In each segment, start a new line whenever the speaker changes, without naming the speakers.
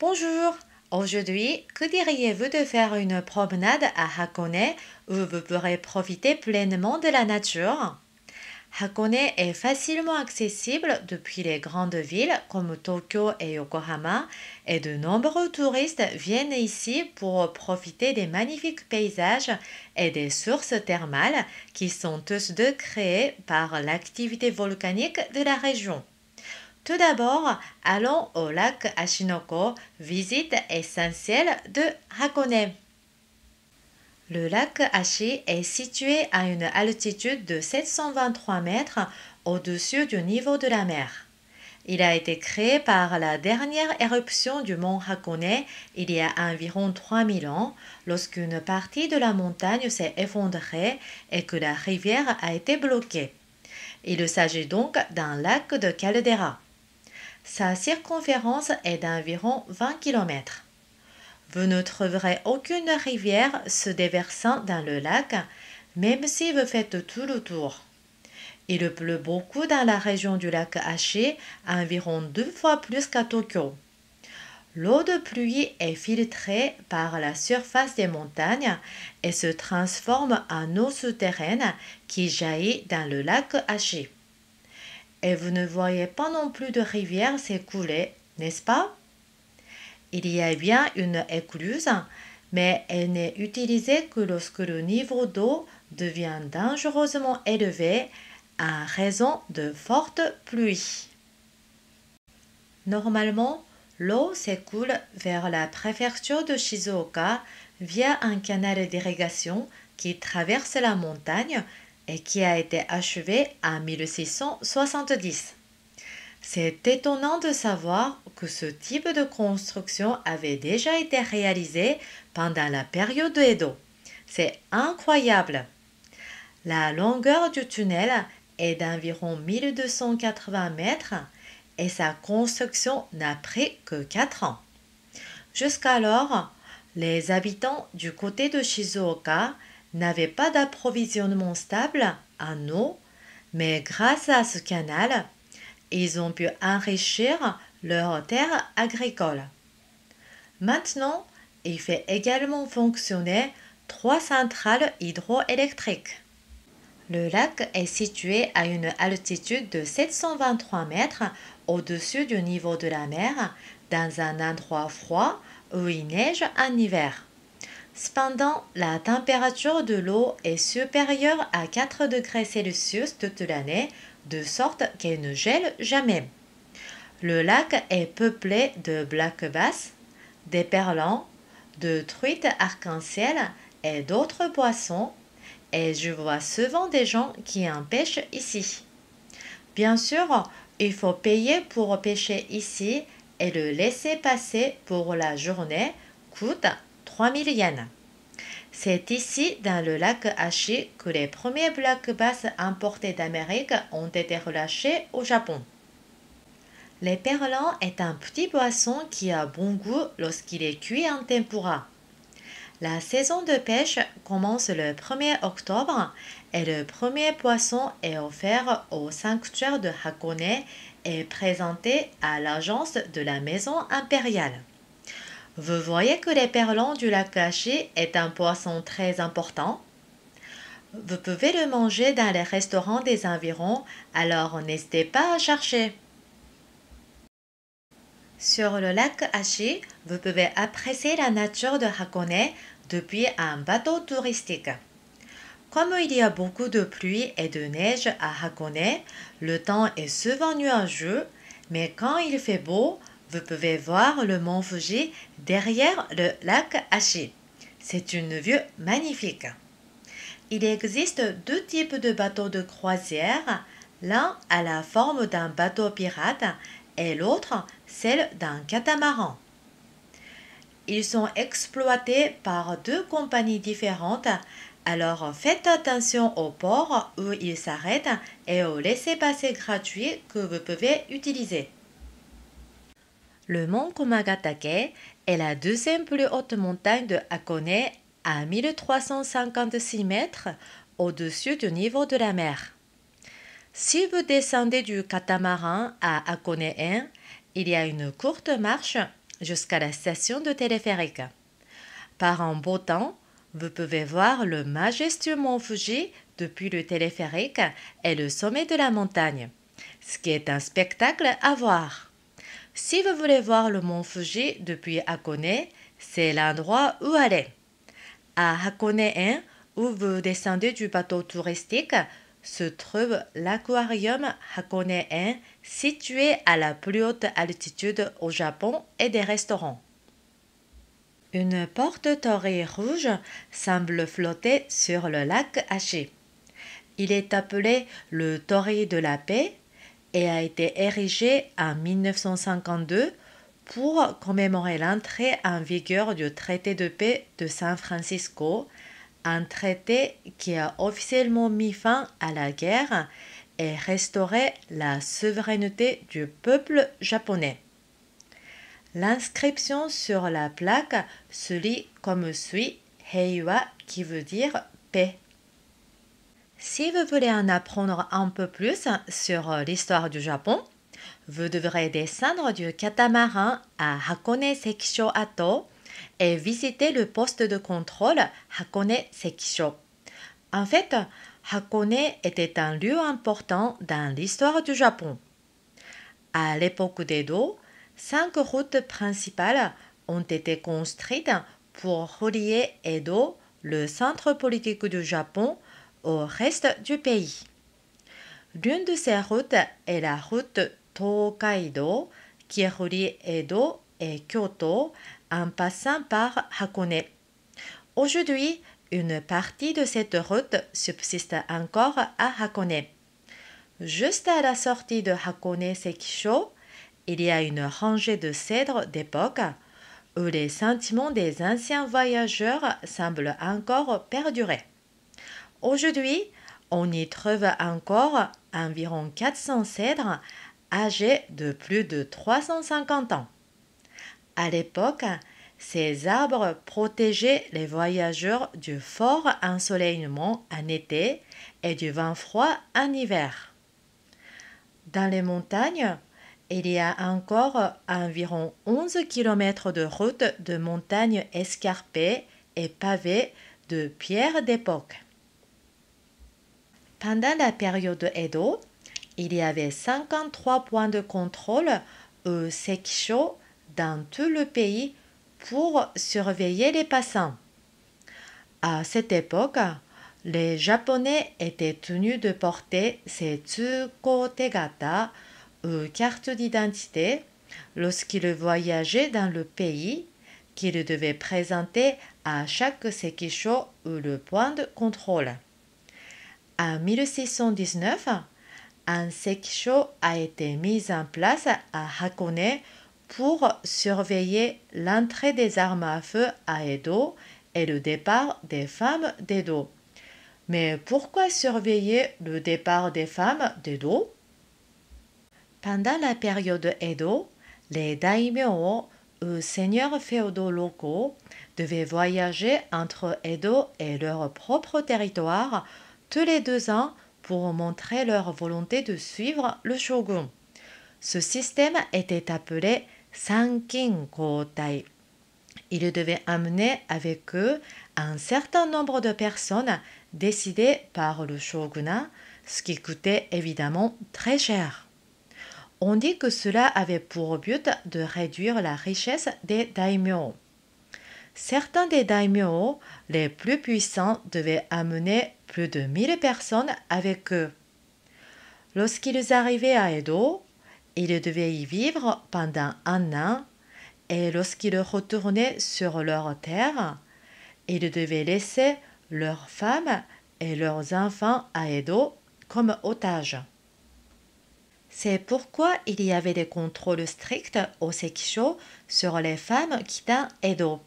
Bonjour, aujourd'hui, que diriez-vous de faire une promenade à Hakone où vous pourrez profiter pleinement de la nature? Hakone est facilement accessible depuis les grandes villes comme Tokyo et Yokohama et de nombreux touristes viennent ici pour profiter des magnifiques paysages et des sources thermales qui sont tous deux créées par l'activité volcanique de la région. Tout d'abord, allons au lac Ashinoko, visite essentielle de Hakone. Le lac Ashi est situé à une altitude de 723 mètres au-dessus du niveau de la mer. Il a été créé par la dernière éruption du mont Hakone il y a environ 3000 ans, lorsqu'une partie de la montagne s'est effondrée et que la rivière a été bloquée. Il s'agit donc d'un lac de caldeira. Sa circonférence est d'environ 20 km. Vous ne trouverez aucune rivière se déversant dans le lac, même si vous faites tout le tour. Il pleut beaucoup dans la région du lac Ashi, environ 2 fois plus qu'à Tokyo. L'eau de pluie est filtrée par la surface des montagnes et se transforme en eau souterraine qui jaillit dans le lac Ashi. Et vous ne voyez pas non plus de rivière s'écouler, n'est-ce pas? Il y a bien une écluse, mais elle n'est utilisée que lorsque le niveau d'eau devient dangereusement élevé en raison de fortes pluies. Normalement, l'eau s'écoule vers la préfecture de Shizuoka via un canal d'irrigation qui traverse la montagne et qui a été achevé en 1670. C'est étonnant de savoir que ce type de construction avait déjà été réalisé pendant la période Edo. C'est incroyable. La longueur du tunnel est d'environ 1280 mètres et sa construction n'a pris que 4 ans. Jusqu'alors, les habitants du côté de Shizuoka n'avaient pas d'approvisionnement stable en eau, mais grâce à ce canal, ils ont pu enrichir leurs terres agricoles. Maintenant, il fait également fonctionner 3 centrales hydroélectriques. Le lac est situé à une altitude de 723 mètres au-dessus du niveau de la mer, dans un endroit froid où il neige en hiver. Cependant, la température de l'eau est supérieure à 4 degrés Celsius toute l'année, de sorte qu'elle ne gèle jamais. Le lac est peuplé de black bass, d'éperlans, de truites arc-en-ciel et d'autres poissons, et je vois souvent des gens qui en pêchent ici. Bien sûr, il faut payer pour pêcher ici et le laisser passer pour la journée coûte 3000 yens. C'est ici, dans le lac Ashi, que les premiers black bass importés d'Amérique ont été relâchés au Japon. L'éperlan est un petit poisson qui a bon goût lorsqu'il est cuit en tempura. La saison de pêche commence le 1er octobre et le premier poisson est offert au sanctuaire de Hakone et présenté à l'agence de la maison impériale. Vous voyez que l'éperlan du lac Ashi est un poisson très important. Vous pouvez le manger dans les restaurants des environs, alors n'hésitez pas à chercher. Sur le lac Ashi, vous pouvez apprécier la nature de Hakone depuis un bateau touristique. Comme il y a beaucoup de pluie et de neige à Hakone, le temps est souvent nuageux, mais quand il fait beau, vous pouvez voir le mont Fuji derrière le lac Ashi. C'est une vue magnifique. Il existe 2 types de bateaux de croisière, l'un a la forme d'un bateau pirate et l'autre celle d'un catamaran. Ils sont exploités par 2 compagnies différentes, alors faites attention au port où ils s'arrêtent et au laissez-passer gratuit que vous pouvez utiliser. Le mont Komagatake est la deuxième plus haute montagne de Hakone à 1356 mètres au-dessus du niveau de la mer. Si vous descendez du catamaran à Hakone 1, il y a une courte marche jusqu'à la station de téléphérique. Par un beau temps, vous pouvez voir le majestueux mont Fuji depuis le téléphérique et le sommet de la montagne, ce qui est un spectacle à voir. Si vous voulez voir le mont Fuji depuis Hakone, c'est l'endroit où aller. À Hakone-en, où vous descendez du bateau touristique, se trouve l'aquarium Hakone-en, situé à la plus haute altitude au Japon, et des restaurants. Une porte-torii rouge semble flotter sur le lac Ashi. Il est appelé le torii de la paix et a été érigé en 1952 pour commémorer l'entrée en vigueur du traité de paix de San Francisco, un traité qui a officiellement mis fin à la guerre et restauré la souveraineté du peuple japonais. L'inscription sur la plaque se lit comme suit Heiwa, qui veut dire paix. Si vous voulez en apprendre un peu plus sur l'histoire du Japon, vous devrez descendre du catamaran à Hakone Sekisho Ato et visiter le poste de contrôle Hakone Sekisho. En fait, Hakone était un lieu important dans l'histoire du Japon. À l'époque d'Edo, 5 routes principales ont été construites pour relier Edo, le centre politique du Japon, au reste du pays. L'une de ces routes est la route Tokaido qui relie Edo et Kyoto en passant par Hakone. Aujourd'hui, une partie de cette route subsiste encore à Hakone. Juste à la sortie de Hakone Sekisho, il y a une rangée de cèdres d'époque où les sentiments des anciens voyageurs semblent encore perdurer. Aujourd'hui, on y trouve encore environ 400 cèdres âgés de plus de 350 ans. À l'époque, ces arbres protégeaient les voyageurs du fort ensoleillement en été et du vent froid en hiver. Dans les montagnes, il y a encore environ 11 km de routes de montagnes escarpées et pavées de pierres d'époque. Pendant la période Edo, il y avait 53 points de contrôle au Sekisho dans tout le pays pour surveiller les passants. À cette époque, les Japonais étaient tenus de porter ces tsukotegata ou cartes d'identité lorsqu'ils voyageaient dans le pays qu'ils devaient présenter à chaque Sekisho ou le point de contrôle. En 1619, un Sekisho a été mis en place à Hakone pour surveiller l'entrée des armes à feu à Edo et le départ des femmes d'Edo. Mais pourquoi surveiller le départ des femmes d'Edo? Pendant la période Edo, les daimyo ou seigneurs féodaux locaux devaient voyager entre Edo et leur propre territoire tous les 2 ans pour montrer leur volonté de suivre le shogun. Ce système était appelé Sankin Kotai. Ils devaient amener avec eux un certain nombre de personnes décidées par le shogunat, ce qui coûtait évidemment très cher. On dit que cela avait pour but de réduire la richesse des daimyo. Certains des daimyo les plus puissants devaient amener plus de 1000 personnes avec eux. Lorsqu'ils arrivaient à Edo, ils devaient y vivre pendant 1 an et lorsqu'ils retournaient sur leur terre, ils devaient laisser leurs femmes et leurs enfants à Edo comme otages. C'est pourquoi il y avait des contrôles stricts au Sekisho sur les femmes quittant Edo.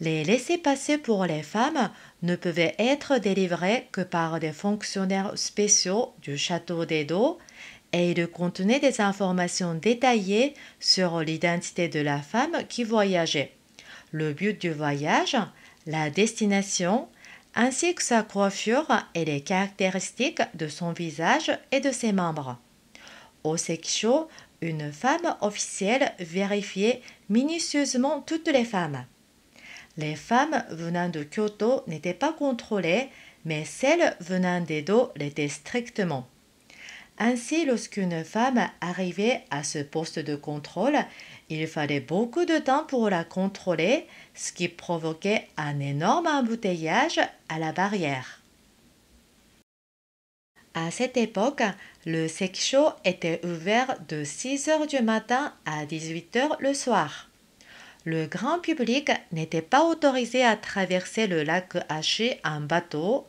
Les laissez-passer pour les femmes ne pouvaient être délivrés que par des fonctionnaires spéciaux du château d'Edo et ils contenaient des informations détaillées sur l'identité de la femme qui voyageait, le but du voyage, la destination, ainsi que sa coiffure et les caractéristiques de son visage et de ses membres. Au Sekisho, une femme officielle vérifiait minutieusement toutes les femmes. Les femmes venant de Kyoto n'étaient pas contrôlées, mais celles venant d'Edo l'étaient strictement. Ainsi, lorsqu'une femme arrivait à ce poste de contrôle, il fallait beaucoup de temps pour la contrôler, ce qui provoquait un énorme embouteillage à la barrière. À cette époque, le seksho était ouvert de 6 heures du matin à 18 heures le soir. Le grand public n'était pas autorisé à traverser le lac Ashi en bateau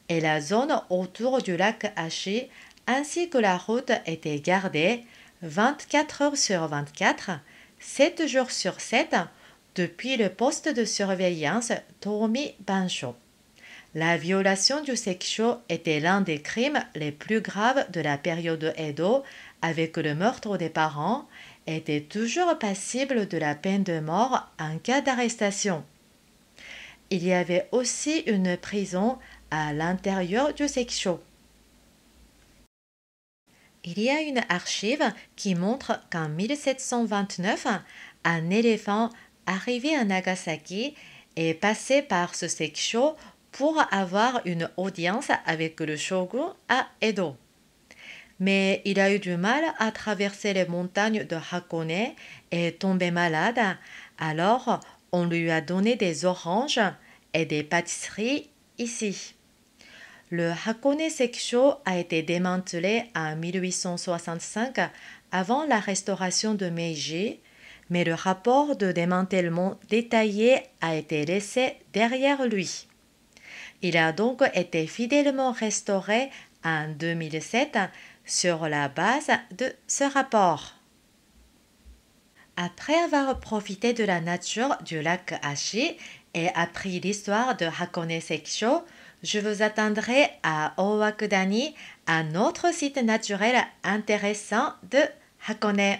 et la zone autour du lac Ashi ainsi que la route était gardée 24 heures sur 24, 7 jours sur 7 depuis le poste de surveillance Tomi Bansho. La violation du seksho était l'un des crimes les plus graves de la période Edo avec le meurtre des parents et était toujours passible de la peine de mort en cas d'arrestation. Il y avait aussi une prison à l'intérieur du seksho. Il y a une archive qui montre qu'en 1729, un éléphant arrivé à Nagasaki est passé par ce seksho pour avoir une audience avec le shogun à Edo. Mais il a eu du mal à traverser les montagnes de Hakone et est tombé malade, alors on lui a donné des oranges et des pâtisseries ici. Le Hakone Seksho a été démantelé en 1865 avant la restauration de Meiji, mais le rapport de démantèlement détaillé a été laissé derrière lui. Il a donc été fidèlement restauré en 2007 sur la base de ce rapport. Après avoir profité de la nature du lac Ashi et appris l'histoire de Hakone Seksho, je vous attendrai à Owakudani, un autre site naturel intéressant de Hakone.